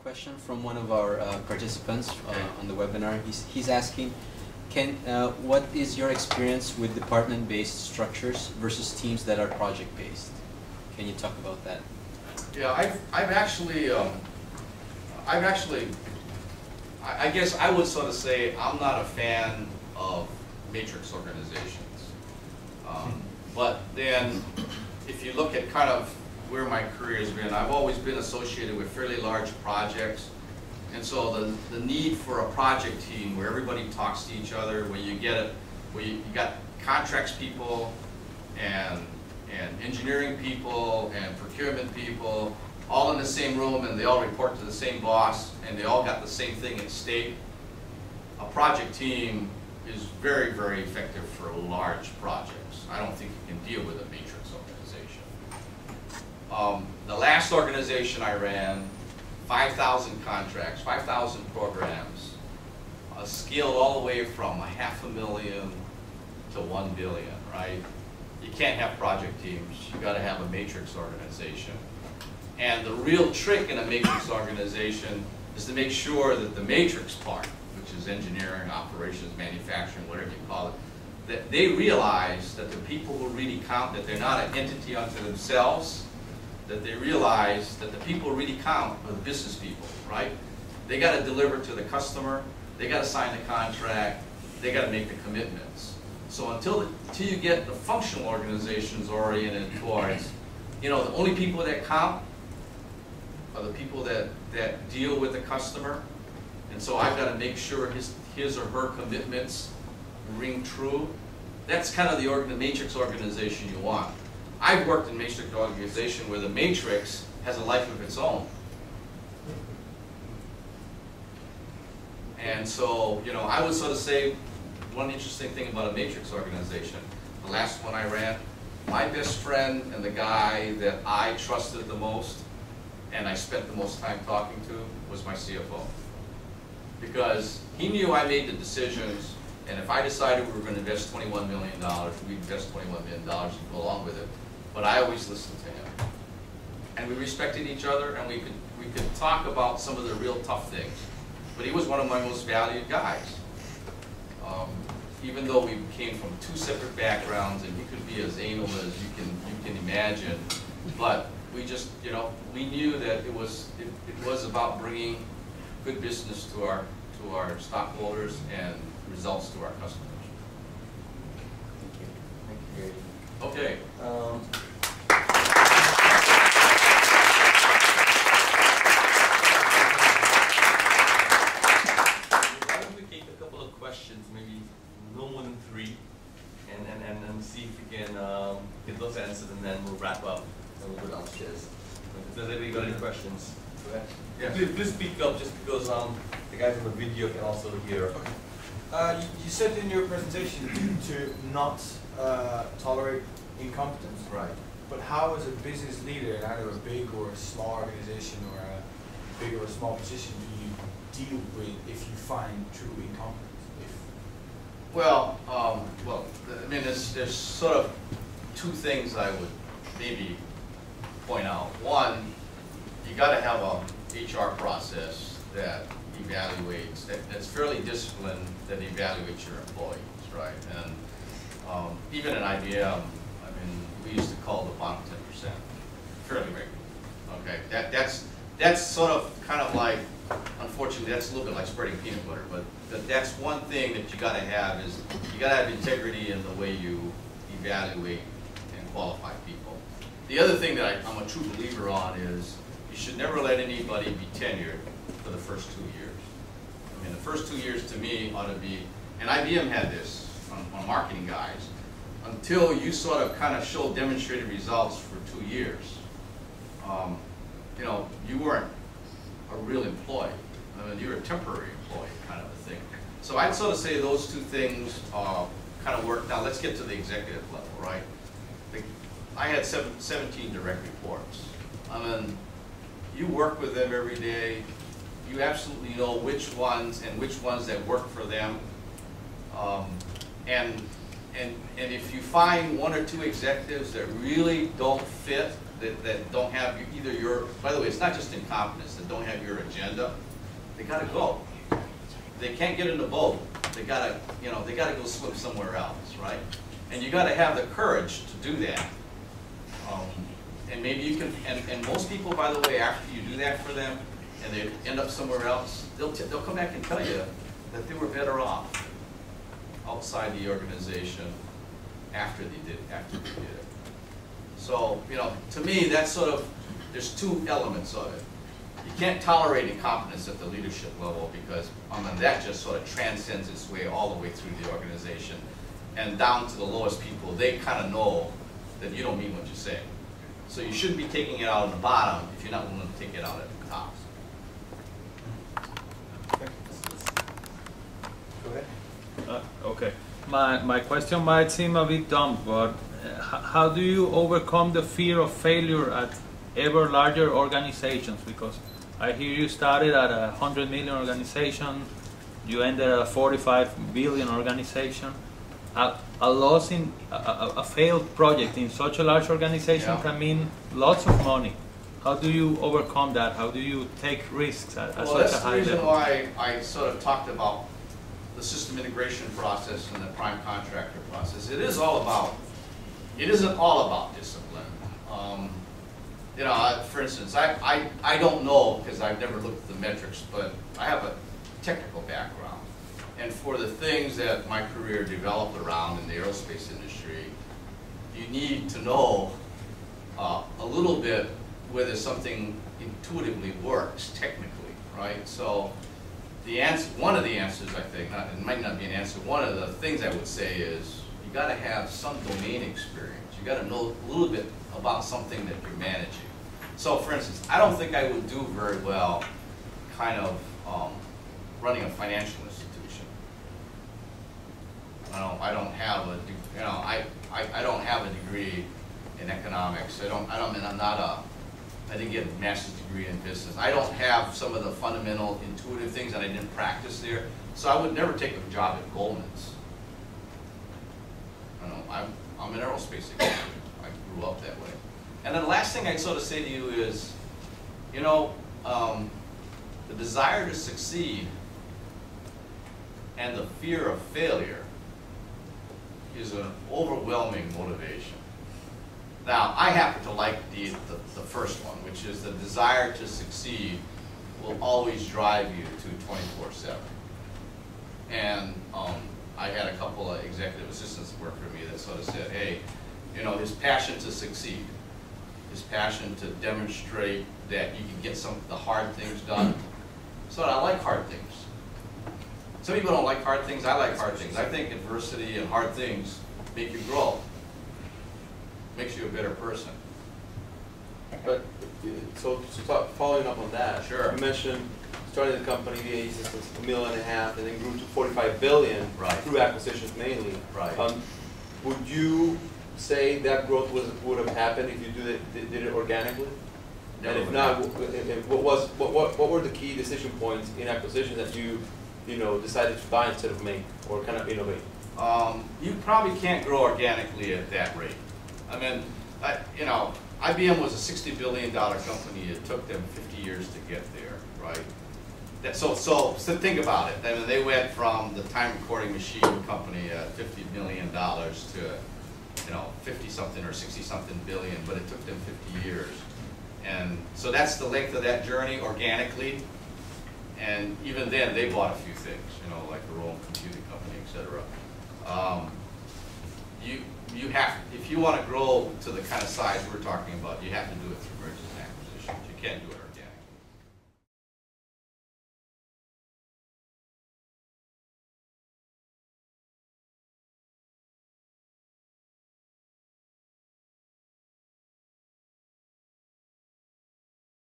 question from one of our participants on the webinar. He's asking, what is your experience with department-based structures versus teams that are project-based? Can you talk about that? Yeah, I guess I would sort of say I'm not a fan of matrix organizations. But then, if you look at kind of where my career has been, I've always been associated with fairly large projects. And so the need for a project team where everybody talks to each other, where you got contracts people and engineering people and procurement people all in the same room, and they all report to the same boss, and they all got the same thing at stake. A project team is very, very effective for large projects. I don't think you can deal with a matrix organization. The last organization I ran, 5,000 contracts, 5,000 programs, scaled all the way from $500,000 to $1 billion, right? You can't have project teams. You got to have a matrix organization. And the real trick in a matrix organization is to make sure that the matrix part, which is engineering, operations, manufacturing, whatever you call it, that they realize that the people who really count, that they're not an entity unto themselves, that they realize that the people who really count are the business people, right? They got to deliver to the customer, they got to sign the contract, they got to make the commitments. So until you get the functional organizations oriented towards, the only people that count are the people that deal with the customer. And so I've got to make sure his or her commitments ring true. That's kind of the matrix organization you want. I've worked in matrix organization where the matrix has a life of its own. And so, I would sort of say one interesting thing about a matrix organization, the last one I ran, my best friend and the guy that I trusted the most and I spent the most time talking to was my CFO. Because he knew I made the decisions, and if I decided we were going to invest $21 million, we'd invest $21 million and go along with it. But I always listened to him. And we respected each other, and we could talk about some of the real tough things. But he was one of my most valued guys. Even though we came from two separate backgrounds, and he could be as anal as you can imagine, but we just, we knew that it was about bringing good business to our stockholders and results to our customers. Thank you. Okay. Why don't we take a couple of questions, maybe no more than 3, and see if we can get those answered, and then we'll wrap up and we'll go downstairs. If there's anybody got any questions, go ahead. Yeah. Please speak up, just because the guys on the video can also hear. Okay. You said in your presentation to not tolerate incompetence. Right. But how, as a business leader in either a big or a small organization or a big or a small position, do you deal with if you find true incompetence? Well, I mean, there's sort of 2 things I would maybe point out. One, you got to have a HR process that evaluates, that's fairly disciplined, that evaluates your employees, right? And even at IBM, I mean, we used to call the bottom 10% fairly regularly. Okay, that's sort of kind of like, unfortunately, that's a little bit like spreading peanut butter, but that's one thing that you got to have is you got to have integrity in the way you evaluate and qualify people. The other thing that I'm a true believer on is you should never let anybody be tenured for the first 2 years. I mean, the first 2 years to me ought to be, and IBM had this on marketing guys, until you sort of kind of show demonstrated results for 2 years, you weren't a real employee. I mean, you're a temporary employee kind of a thing. So I'd sort of say those 2 things kind of work. Now let's get to the executive level, right? I had 17 direct reports. I mean, you work with them every day. You absolutely know which ones that work for them. And if you find 1 or 2 executives that really don't fit that don't have either your, by the way, it's not just incompetence, that don't have your agenda, they gotta go. They can't get in the boat. They gotta, you know, they gotta go swim somewhere else, right? And you gotta have the courage to do that. And maybe you can, and most people, by the way, after you do that for them, and they end up somewhere else, they'll come back and tell you that they were better off outside the organization after they did it. So, you know, to me, that's sort of, there's two elements of it. You can't tolerate incompetence at the leadership level because that just sort of transcends its way all the way through the organization. And down to the lowest people, they kind of know that you don't mean what you say. So you shouldn't be taking it out on the bottom if you're not willing to take it out at the top. Go ahead. Okay. My question might seem a bit dumb, but how do you overcome the fear of failure at ever larger organizations? Because I hear you started at a 100 million organization, you ended at a 45 billion organization. A loss in a failed project in such a large organization can mean lots of money. How do you overcome that? How do you take risks at such a high level? Well, that's the reason why I sort of talked about the system integration process and the prime contractor process. It isn't all about discipline. You know, for instance, I don't know because I've never looked at the metrics, but I have a technical background. And for the things that my career developed around in the aerospace industry, you need to know a little bit whether something intuitively works technically, right? So the answer, one of the answers, I think, it might not be an answer, one of the things I would say is you got to have some domain experience. You got to know a little bit about something that you're managing. So for instance, I don't think I would do very well kind of running a financial institution. I don't have a, you know, I don't have a degree in economics. I didn't get a master's degree in business. I don't have some of the fundamental intuitive things that I didn't practice there. So I would never take a job at Goldman's. I don't know, I'm an aerospace executive. I grew up that way. And then the last thing I'd sort of say to you is, you know, the desire to succeed and the fear of failure is an overwhelming motivation. Now, I happen to like the first one, which is the desire to succeed will always drive you to 24/7. And I had a couple of executive assistants work for me that sort of said, hey, you know, his passion to succeed, his passion to demonstrate that you can get some of the hard things done. So I like hard things. Some people don't like hard things. I like hard things. I think adversity and hard things make you grow. Makes you a better person. But so following up on that, sure. You mentioned starting the company, the AE Systems, $1.5 million, and then grew to 45 billion through acquisitions mainly. Right. Would you say that growth would have happened if you did it organically? Never. And if not, what were the key decision points in acquisition that you decided to buy instead of make, or kind of innovate? You probably can't grow organically at that rate. I mean, IBM was a $60 billion company. It took them 50 years to get there, right? So think about it. I mean, they went from the time recording machine company at $50 million to 50-something or 60-something billion, but it took them 50 years. And so that's the length of that journey organically. And even then, they bought a few things, like their own computing company, et cetera. You have, if you want to grow to the kind of size we're talking about, you have to do it through mergers and acquisitions. You can't do it